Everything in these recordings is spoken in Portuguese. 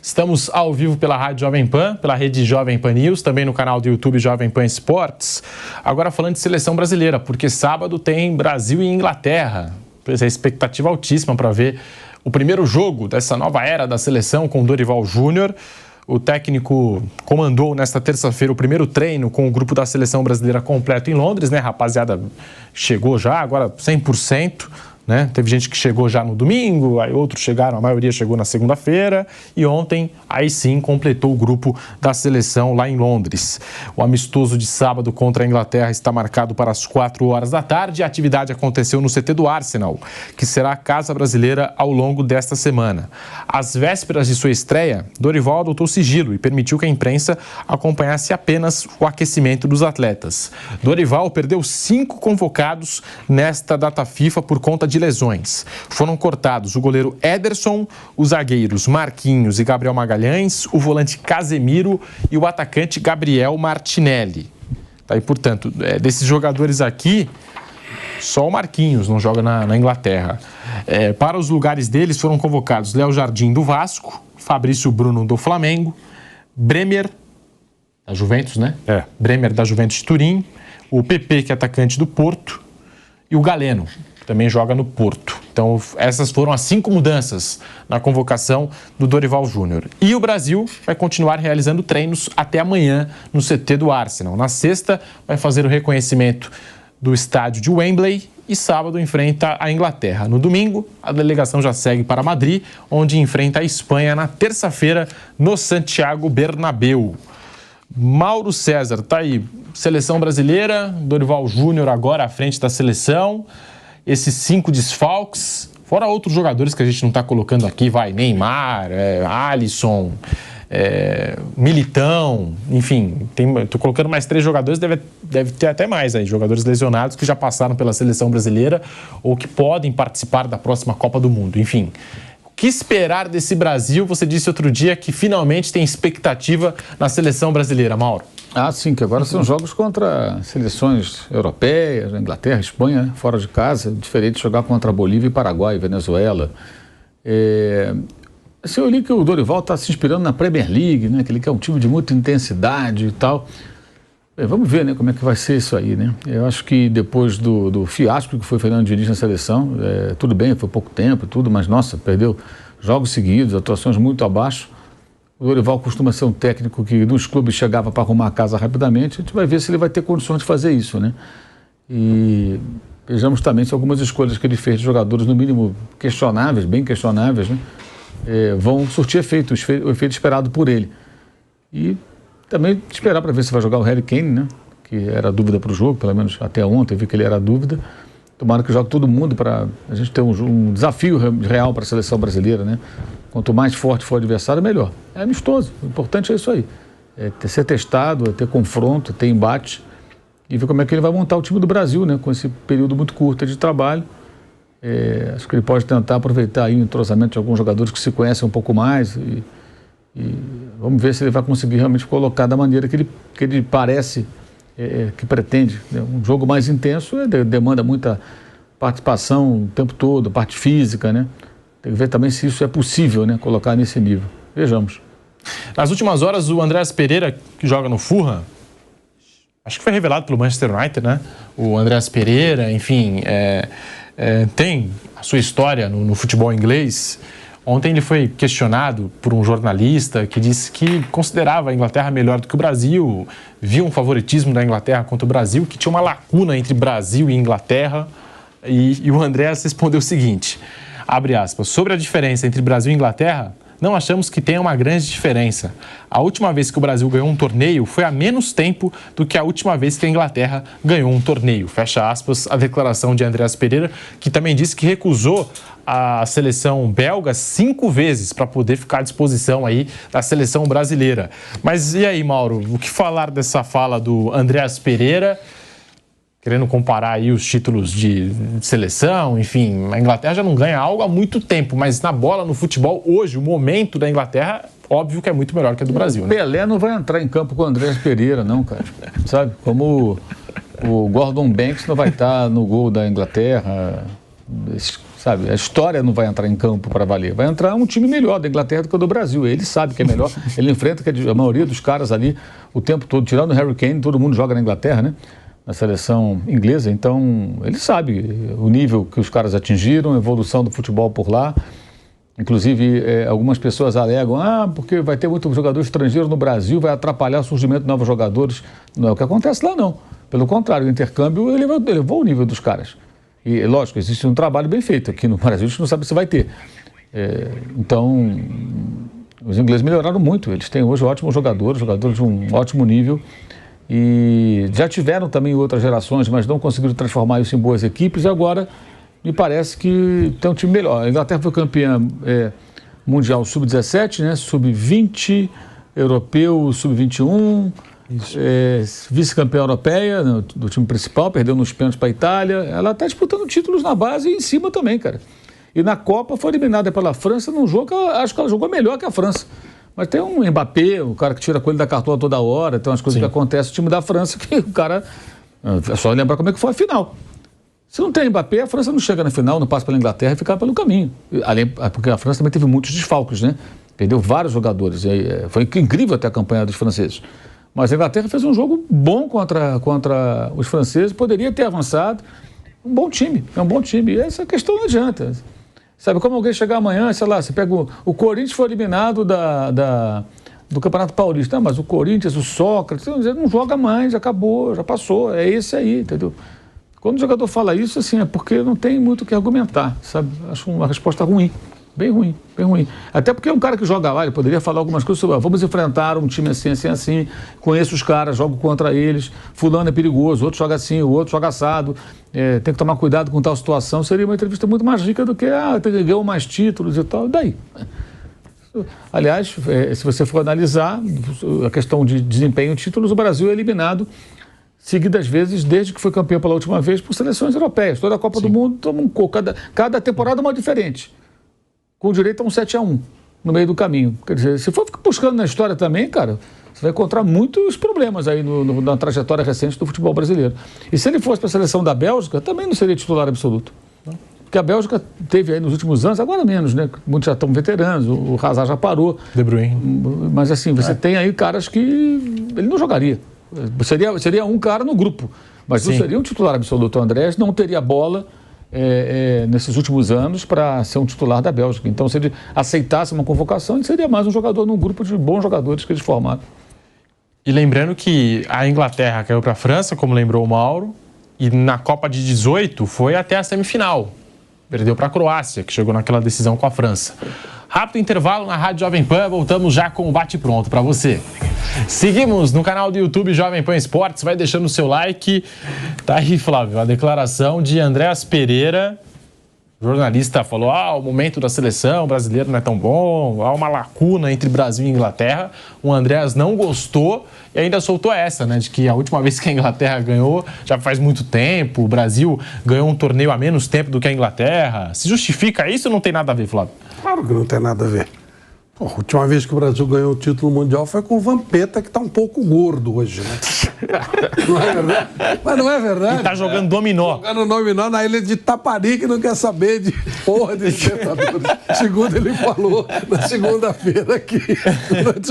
Estamos ao vivo pela Rádio Jovem Pan, pela rede Jovem Pan News, também no canal do YouTube Jovem Pan Esportes. Agora falando de seleção brasileira, porque sábado tem Brasil e Inglaterra. Pois é, expectativa altíssima para ver o primeiro jogo dessa nova era da seleção com Dorival Júnior. O técnico comandou nesta terça-feira o primeiro treino com o grupo da seleção brasileira completo em Londres, né? Rapaziada, chegou já, agora 100%. Né? Teve gente que chegou já no domingo, aí outros chegaram, a maioria chegou na segunda-feira e ontem, aí sim, completou o grupo da seleção lá em Londres. O amistoso de sábado contra a Inglaterra está marcado para as 4 horas da tarde e a atividade aconteceu no CT do Arsenal, que será a casa brasileira ao longo desta semana. Às vésperas de sua estreia, Dorival adotou sigilo e permitiu que a imprensa acompanhasse apenas o aquecimento dos atletas. Dorival perdeu 5 convocados nesta data FIFA por conta de lesões. Foram cortados o goleiro Ederson, os zagueiros Marquinhos e Gabriel Magalhães, o volante Casemiro e o atacante Gabriel Martinelli. Tá, e, portanto, desses jogadores aqui, só o Marquinhos não joga na Inglaterra. Para os lugares deles foram convocados Léo Jardim do Vasco, Fabrício Bruno do Flamengo, Bremer, da Juventus, né? Bremer da Juventus de Turim, o PP, que é atacante do Porto, e o Galeno, que também joga no Porto. Então, essas foram as 5 mudanças na convocação do Dorival Júnior. E o Brasil vai continuar realizando treinos até amanhã no CT do Arsenal. Na sexta, vai fazer o reconhecimento do estádio de Wembley e sábado enfrenta a Inglaterra. No domingo, a delegação já segue para Madrid, onde enfrenta a Espanha na terça-feira no Santiago Bernabéu. Mauro César, tá aí, seleção brasileira, Dorival Júnior agora à frente da seleção, esses 5 desfalques, fora outros jogadores que a gente não está colocando aqui, Neymar, Alisson, Militão, enfim, estou colocando mais 3 jogadores, deve ter até mais aí, jogadores lesionados que já passaram pela seleção brasileira ou que podem participar da próxima Copa do Mundo, enfim. O que esperar desse Brasil? Você disse outro dia que finalmente tem expectativa na seleção brasileira, Mauro. Sim, que agora são jogos contra seleções europeias, Inglaterra, Espanha, fora de casa, diferente de jogar contra Bolívia e Paraguai, Venezuela. Eu li que o Dorival está se inspirando na Premier League, né? Que ele quer um time de muita intensidade e tal. Vamos ver, né, como é que vai ser isso aí, né? Eu acho que depois do fiasco que foi Fernando Diniz na seleção, tudo bem, foi pouco tempo e tudo, mas, nossa, perdeu jogos seguidos, atuações muito abaixo. O Dorival costuma ser um técnico que nos clubes chegava para arrumar a casa rapidamente. A gente vai ver se ele vai ter condições de fazer isso, né? E vejamos também se algumas escolhas que ele fez de jogadores, no mínimo, questionáveis, bem questionáveis, né? Vão surtir efeito, o efeito esperado por ele. E também esperar para ver se vai jogar o Harry Kane, né? Que era dúvida para o jogo, pelo menos até ontem eu vi que ele era dúvida. Tomara que jogue todo mundo para a gente ter um desafio real para a seleção brasileira, né? Quanto mais forte for o adversário, melhor. É amistoso, o importante é isso aí. Ser testado, ter confronto, ter embate e ver como é que ele vai montar o time do Brasil, né? Com esse período muito curto de trabalho. Acho que ele pode tentar aproveitar aí o entrosamento de alguns jogadores que se conhecem um pouco mais e vamos ver se ele vai conseguir realmente colocar da maneira que ele parece, que pretende. Um jogo mais intenso demanda muita participação o tempo todo, parte física, né? Tem que ver também se isso é possível, né? Colocar nesse nível. Vejamos. Nas últimas horas, o Andreas Pereira, que joga no Fulham, acho que foi revelado pelo Manchester United, né? O Andreas Pereira, enfim, tem a sua história no futebol inglês. Ontem ele foi questionado por um jornalista que disse que considerava a Inglaterra melhor do que o Brasil, viu um favoritismo da Inglaterra contra o Brasil, que tinha uma lacuna entre Brasil e Inglaterra, e o Andreas respondeu o seguinte, abre aspas, sobre a diferença entre Brasil e Inglaterra, não achamos que tenha uma grande diferença. A última vez que o Brasil ganhou um torneio foi há menos tempo do que a última vez que a Inglaterra ganhou um torneio. Fecha aspas, a declaração de Andreas Pereira, que também disse que recusou a seleção belga 5 vezes para poder ficar à disposição aí da seleção brasileira. Mas e aí, Mauro, o que falar dessa fala do Andreas Pereira, querendo comparar aí os títulos de seleção, enfim, a Inglaterra já não ganha algo há muito tempo, mas na bola, no futebol, hoje, o momento da Inglaterra, óbvio que é muito melhor que a do Brasil, né? Pelé não vai entrar em campo com o Andreas Pereira, não, cara. Sabe? Como o Gordon Banks não vai estar no gol da Inglaterra, esses sabe? A história não vai entrar em campo para valer. Vai entrar um time melhor da Inglaterra do que o do Brasil. Ele sabe que é melhor. Ele enfrenta que a maioria dos caras ali o tempo todo, tirando o Harry Kane, todo mundo joga na Inglaterra, né? Na seleção inglesa. Então, ele sabe o nível que os caras atingiram, a evolução do futebol por lá. Inclusive, algumas pessoas alegam, porque vai ter muito jogador estrangeiro no Brasil, vai atrapalhar o surgimento de novos jogadores. Não é o que acontece lá, não. Pelo contrário, o intercâmbio elevou o nível dos caras. E, lógico, existe um trabalho bem feito. Aqui no Brasil a gente não sabe se vai ter. Então, os ingleses melhoraram muito. Eles têm hoje ótimos jogadores de um ótimo nível. E já tiveram também outras gerações, mas não conseguiram transformar isso em boas equipes. E agora, me parece que tem um time melhor. A Inglaterra foi campeã mundial sub-17, né? Sub-20, europeu sub-21, vice-campeã europeia, né, do time principal, perdeu nos pênaltis para a Itália. Ela está disputando títulos na base e em cima também, cara. E na Copa foi eliminada pela França num jogo que acho que ela jogou melhor que a França. Mas tem um Mbappé, o cara que tira coelho da cartola toda hora, tem umas coisas que acontecem no time da França que o cara... É só lembrar como é que foi a final. Se não tem Mbappé, a França não chega na final, não passa pela Inglaterra e fica pelo caminho. Porque a França também teve muitos desfalques, né? Perdeu vários jogadores. Foi incrível até a campanha dos franceses. Mas a Inglaterra fez um jogo bom contra os franceses, poderia ter avançado. Um bom time, é um bom time. E essa questão não adianta. Sabe, como alguém chegar amanhã, sei lá, você pega o Corinthians foi eliminado do Campeonato Paulista. Mas o Corinthians, o Sócrates, não joga mais, acabou, já passou, é esse aí, entendeu? Quando o jogador fala isso, assim, é porque não tem muito o que argumentar, sabe? Acho uma resposta ruim, bem ruim, bem ruim. Até porque um cara que joga lá, ele poderia falar algumas coisas sobre, vamos enfrentar um time assim, assim, assim, conheço os caras, jogo contra eles, fulano é perigoso, o outro joga assim, o outro joga assado, tem que tomar cuidado com tal situação. Seria uma entrevista muito mais rica do que, ganhou mais títulos e tal, e daí? Aliás, se você for analisar a questão de desempenho em títulos, o Brasil é eliminado seguidas vezes, desde que foi campeão pela última vez, por seleções europeias. Toda a Copa do Mundo toma um coco. Cada temporada uma diferente. Com direito a um 7-1 no meio do caminho. Quer dizer, se for ficar buscando na história também, cara, você vai encontrar muitos problemas aí na trajetória recente do futebol brasileiro. E se ele fosse para a seleção da Bélgica, também não seria titular absoluto. Porque a Bélgica teve aí nos últimos anos, agora menos, né? Muitos já estão veteranos, o Hazard já parou. De Bruyne. Mas assim, você tem aí caras que ele não jogaria. Seria um cara no grupo, mas não seria um titular absoluto. O Andrés não teria bola nesses últimos anos para ser um titular da Bélgica. Então, se ele aceitasse uma convocação, ele seria mais um jogador num grupo de bons jogadores que eles formaram. E lembrando que a Inglaterra caiu para a França, como lembrou o Mauro, e na Copa de 18 foi até a semifinal. Perdeu para a Croácia, que chegou naquela decisão com a França. Rápido intervalo na Rádio Jovem Pan, voltamos já com o bate-pronto para você. Seguimos no canal do YouTube Jovem Pan Esportes, vai deixando o seu like. Tá aí, Flávio, a declaração de Andréas Pereira. O jornalista falou, o momento da seleção brasileira não é tão bom, há uma lacuna entre Brasil e Inglaterra. O Andréas não gostou e ainda soltou essa, né, de que a última vez que a Inglaterra ganhou já faz muito tempo, o Brasil ganhou um torneio há menos tempo do que a Inglaterra. Se justifica isso ou não tem nada a ver, Flávio? Claro que não tem nada a ver. A última vez que o Brasil ganhou o título mundial foi com o Vampeta, que está um pouco gordo hoje, né? Não é verdade? Mas não é verdade. E tá jogando dominó. Jogando dominó na ilha de Taparica, que não quer saber de porra de Libertadores. Segundo ele falou na segunda-feira aqui.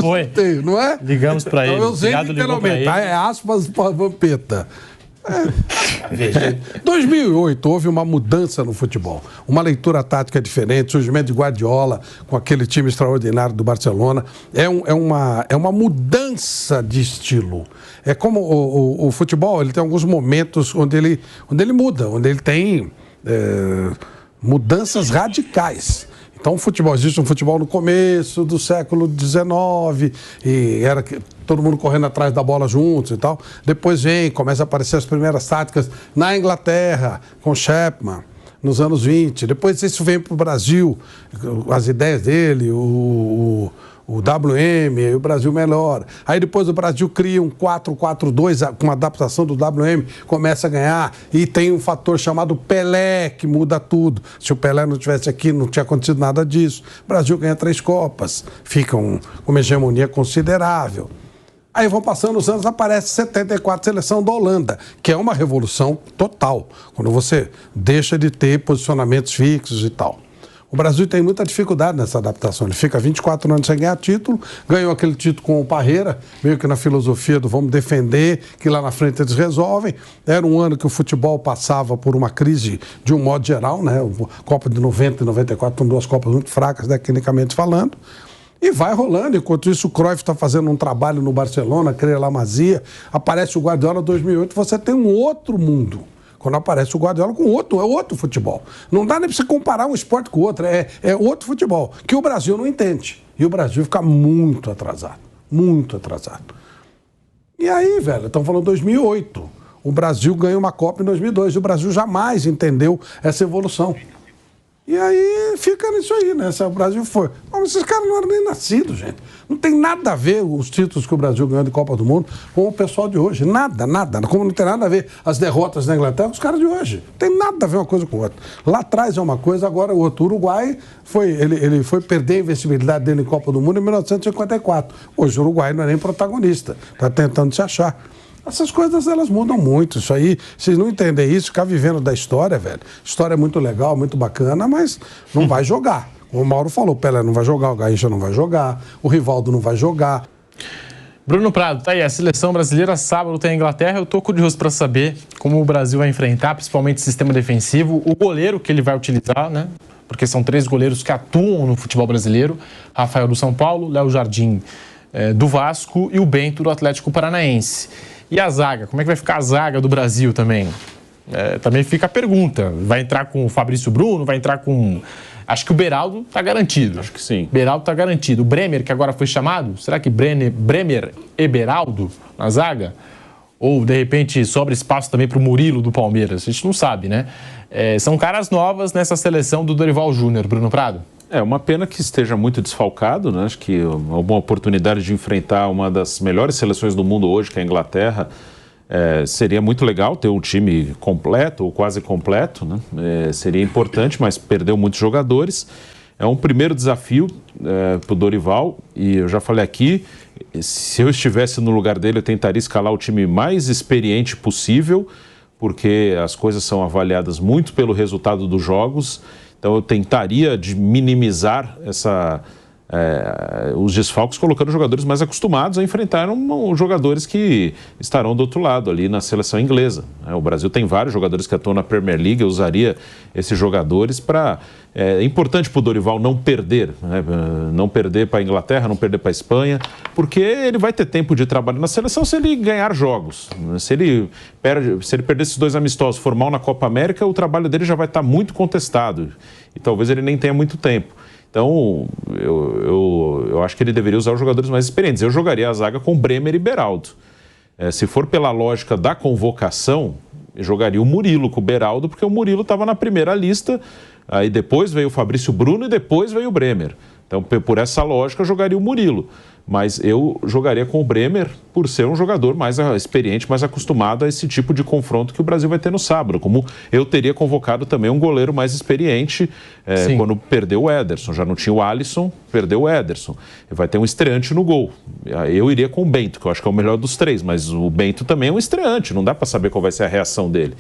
Foi. Não é? Ligamos para ele. Eu usei literalmente. É aspas para Vampeta. 2008 houve uma mudança no futebol, uma leitura tática diferente, surgimento de Guardiola com aquele time extraordinário do Barcelona, é uma mudança de estilo. É como o futebol, ele tem alguns momentos onde ele muda, onde ele tem mudanças radicais. Então, existe um futebol no começo do século XIX, e era todo mundo correndo atrás da bola juntos e tal. Depois começa a aparecer as primeiras táticas na Inglaterra, com Chapman, nos anos 20. Depois isso vem para o Brasil, as ideias dele, o WM, o Brasil melhora. Aí depois o Brasil cria um 4-4-2, com uma adaptação do WM, começa a ganhar, e tem um fator chamado Pelé, que muda tudo. Se o Pelé não estivesse aqui, não tinha acontecido nada disso. O Brasil ganha 3 Copas, fica com uma hegemonia considerável. Aí vão passando os anos, aparece 74, seleção da Holanda, que é uma revolução total, quando você deixa de ter posicionamentos fixos e tal. O Brasil tem muita dificuldade nessa adaptação. Ele fica 24 anos sem ganhar título, ganhou aquele título com o Parreira, meio que na filosofia do vamos defender, que lá na frente eles resolvem. Era um ano que o futebol passava por uma crise de um modo geral, né? A Copa de 90 e 94 são duas Copas muito fracas, tecnicamente falando. E vai rolando. Enquanto isso, o Cruyff está fazendo um trabalho no Barcelona, cria La Masia, aparece o Guardiola 2008, você tem um outro mundo. Quando aparece o Guardiola com outro futebol. Não dá nem para você comparar um esporte com o outro, é outro futebol, que o Brasil não entende. E o Brasil fica muito atrasado, muito atrasado. E aí, velho, estamos falando de 2008. O Brasil ganhou uma Copa em 2002 e o Brasil jamais entendeu essa evolução. E aí fica nisso aí, né? O Brasil foi. Mas esses caras não eram nem nascidos, gente. Não tem nada a ver os títulos que o Brasil ganhou de Copa do Mundo com o pessoal de hoje. Nada, nada. Como não tem nada a ver as derrotas da Inglaterra com os caras de hoje. Não tem nada a ver uma coisa com a outra. Lá atrás é uma coisa, agora o outro. O Uruguai ele foi perder a investibilidade dele em Copa do Mundo em 1954. Hoje o Uruguai não é nem protagonista. Está tentando se achar. Essas coisas, elas mudam muito. Isso aí, vocês não entendem isso, ficar vivendo da história, velho. História é muito legal, muito bacana, mas não vai jogar. Como o Mauro falou, o Pelé não vai jogar, o Garrincha não vai jogar, o Rivaldo não vai jogar. Bruno Prado, tá aí, a seleção brasileira sábado tem a Inglaterra. Eu tô curioso para saber como o Brasil vai enfrentar, principalmente o sistema defensivo, o goleiro que ele vai utilizar, né? Porque são 3 goleiros que atuam no futebol brasileiro. Rafael do São Paulo, Léo Jardim do Vasco e o Bento do Atlético Paranaense. E a zaga? Como é que vai ficar a zaga do Brasil também? Também fica a pergunta. Vai entrar com o Fabrício Bruno? Vai entrar com... Acho que o Beraldo está garantido. Acho que sim. Beraldo está garantido. O Bremer, que agora foi chamado, será que Bremer e Beraldo na zaga? Ou, de repente, sobra espaço também para o Murilo do Palmeiras? A gente não sabe, né? São caras novas nessa seleção do Dorival Júnior, Bruno Prado. É uma pena que esteja muito desfalcado, né? Acho que uma boa oportunidade de enfrentar uma das melhores seleções do mundo hoje, que é a Inglaterra. Seria muito legal ter um time completo ou quase completo, né? Seria importante, mas perdeu muitos jogadores. É um primeiro desafio para o Dorival, e eu já falei aqui, se eu estivesse no lugar dele, eu tentaria escalar o time mais experiente possível, porque as coisas são avaliadas muito pelo resultado dos jogos. Então eu tentaria minimizar os desfalques, colocando jogadores mais acostumados a enfrentar jogadores que estarão do outro lado ali na seleção inglesa. O Brasil tem vários jogadores que atuam na Premier League, eu usaria esses jogadores para... É importante para o Dorival não perder, né? Não perder para a Inglaterra, não perder para a Espanha, porque ele vai ter tempo de trabalho na seleção se ele ganhar jogos. Se ele perder esses 2 amistosos, for mal na Copa América, o trabalho dele já vai estar muito contestado e talvez ele nem tenha muito tempo. Então, eu acho que ele deveria usar os jogadores mais experientes. Eu jogaria a zaga com Bremer e Beraldo. Se for pela lógica da convocação, eu jogaria o Murilo com o Beraldo, porque o Murilo estava na primeira lista, aí depois veio o Fabrício Bruno e depois veio o Bremer. Então, por essa lógica, eu jogaria o Murilo. Mas eu jogaria com o Bremer por ser um jogador mais experiente, mais acostumado a esse tipo de confronto que o Brasil vai ter no sábado. Como eu teria convocado também um goleiro mais experiente quando perdeu o Ederson. Já não tinha o Alisson, perdeu o Ederson. Vai ter um estreante no gol. Eu iria com o Bento, que eu acho que é o melhor dos 3, mas o Bento também é um estreante, não dá para saber qual vai ser a reação dele.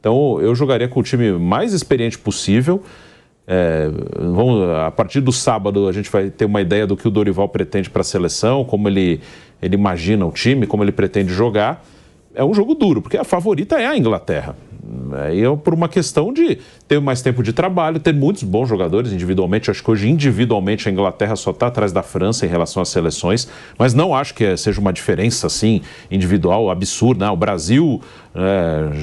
Então eu jogaria com o time mais experiente possível. A partir do sábado a gente vai ter uma ideia do que o Dorival pretende para a seleção, como ele imagina o time, como ele pretende jogar. É um jogo duro, porque a favorita é a Inglaterra. Por uma questão de ter mais tempo de trabalho, ter muitos bons jogadores individualmente. Acho que hoje, individualmente, a Inglaterra só está atrás da França em relação às seleções, mas não acho que seja uma diferença assim, individual, absurda. O Brasil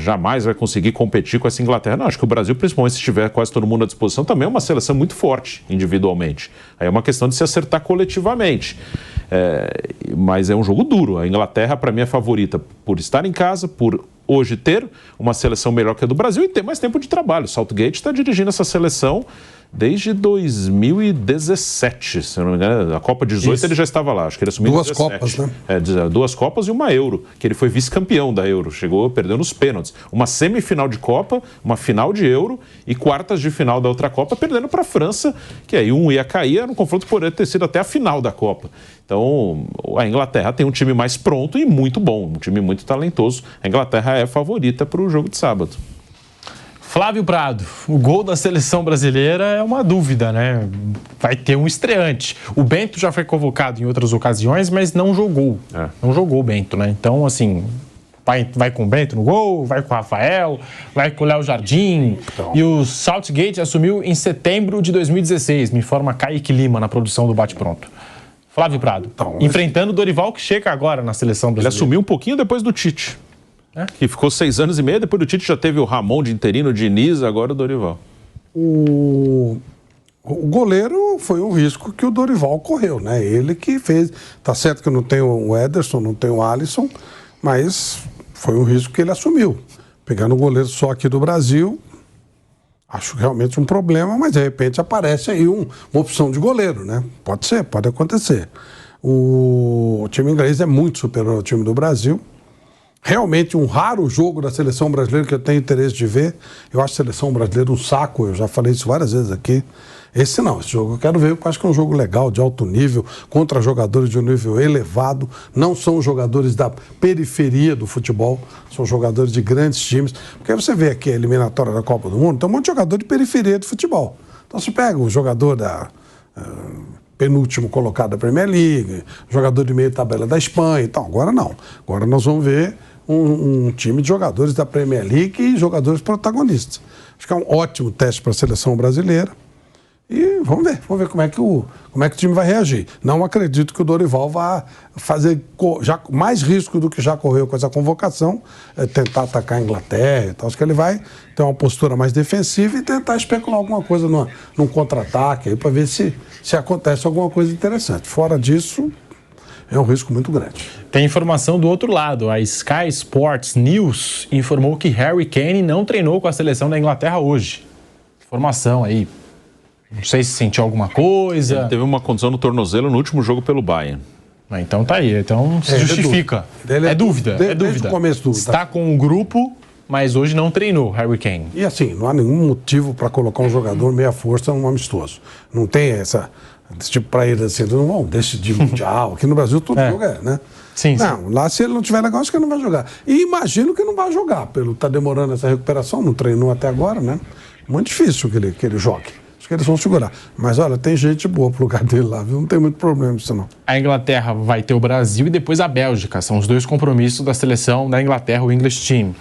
jamais vai conseguir competir com essa Inglaterra. Não, acho que o Brasil, principalmente se tiver quase todo mundo à disposição, também é uma seleção muito forte individualmente. Aí é uma questão de se acertar coletivamente. Mas é um jogo duro. A Inglaterra, para mim, é favorita por estar em casa, por hoje ter uma seleção melhor que a do Brasil e ter mais tempo de trabalho. O Southgate está dirigindo essa seleção desde 2017, se não me engano. A Copa 18 ele já estava lá, acho que ele assumiu 2 17. Copas, né? 2 Copas e uma Euro, que ele foi vice-campeão da Euro, chegou perdendo os pênaltis. Uma semifinal de Copa, uma final de Euro e quartas de final da outra Copa, perdendo para a França, que aí um ia cair, era um confronto que poderia ter sido até a final da Copa. Então, a Inglaterra tem um time mais pronto e muito bom, um time muito talentoso. A Inglaterra é favorita para o jogo de sábado. Flávio Prado, o gol da seleção brasileira é uma dúvida, né? Vai ter um estreante. O Bento já foi convocado em outras ocasiões, mas não jogou. Não jogou o Bento, né? Então, assim, vai com o Bento no gol, vai com o Rafael, vai com o Léo Jardim. Então. E o Southgate assumiu em setembro de 2016, me informa Kaique Lima na produção do Bate Pronto. Flávio Prado, enfrentando o Dorival, que chega agora na seleção brasileira. Ele assumiu um pouquinho depois do Tite. Que ficou 6 anos e meio, depois do Tite já teve o Ramon de interino, o Diniz, agora o Dorival. O goleiro foi um risco que o Dorival correu, né? Ele que fez. Tá certo que não tem o Ederson, não tem o Alisson, mas foi um risco que ele assumiu. Pegando o goleiro só aqui do Brasil, acho realmente um problema, mas de repente aparece aí uma opção de goleiro, né? Pode ser, pode acontecer. O time inglês é muito superior ao time do Brasil. Realmente um raro jogo da seleção brasileira que eu tenho interesse de ver. Eu acho a seleção brasileira um saco, eu já falei isso várias vezes aqui. Esse não, esse jogo eu quero ver, eu acho que é um jogo legal, de alto nível, contra jogadores de um nível elevado. Não são jogadores da periferia do futebol, são jogadores de grandes times. Porque aí você vê aqui a eliminatória da Copa do Mundo, tem um monte de jogador de periferia do futebol. Então você pega um jogador da... penúltimo colocado da Premier League, jogador de meio tabela da Espanha, então agora não. Agora nós vamos ver um time de jogadores da Premier League e jogadores protagonistas. Acho que é um ótimo teste para a seleção brasileira. E vamos ver como é que o time vai reagir. Não acredito que o Dorival vá fazer já mais risco do que já correu com essa convocação, tentar atacar a Inglaterra e tal. Acho que ele vai ter uma postura mais defensiva e tentar especular alguma coisa num contra-ataque para ver se acontece alguma coisa interessante. Fora disso, é um risco muito grande. Tem informação do outro lado. A Sky Sports News informou que Harry Kane não treinou com a seleção da Inglaterra hoje. Informação aí. Não sei se sentiu alguma coisa. Ele teve uma contusão no tornozelo no último jogo pelo Bayern. Então tá aí. Então se justifica. É dúvida. Desde o começo do... Está com um grupo, mas hoje não treinou Harry Kane. E assim, não há nenhum motivo para colocar um jogador meia força num amistoso. Não tem esse tipo para ele assim, não vão decidir mundial. Aqui no Brasil todo jogo né? Sim. Não, lá se ele não tiver legal, acho que ele não vai jogar. E imagino que não vai jogar, tá demorando essa recuperação, não treinou até agora, né? Muito difícil que ele jogue. Acho que eles vão segurar. Mas olha, tem gente boa pro lugar dele lá, viu? Não tem muito problema isso não. A Inglaterra vai ter o Brasil e depois a Bélgica. São os 2 compromissos da seleção da Inglaterra, o English Team.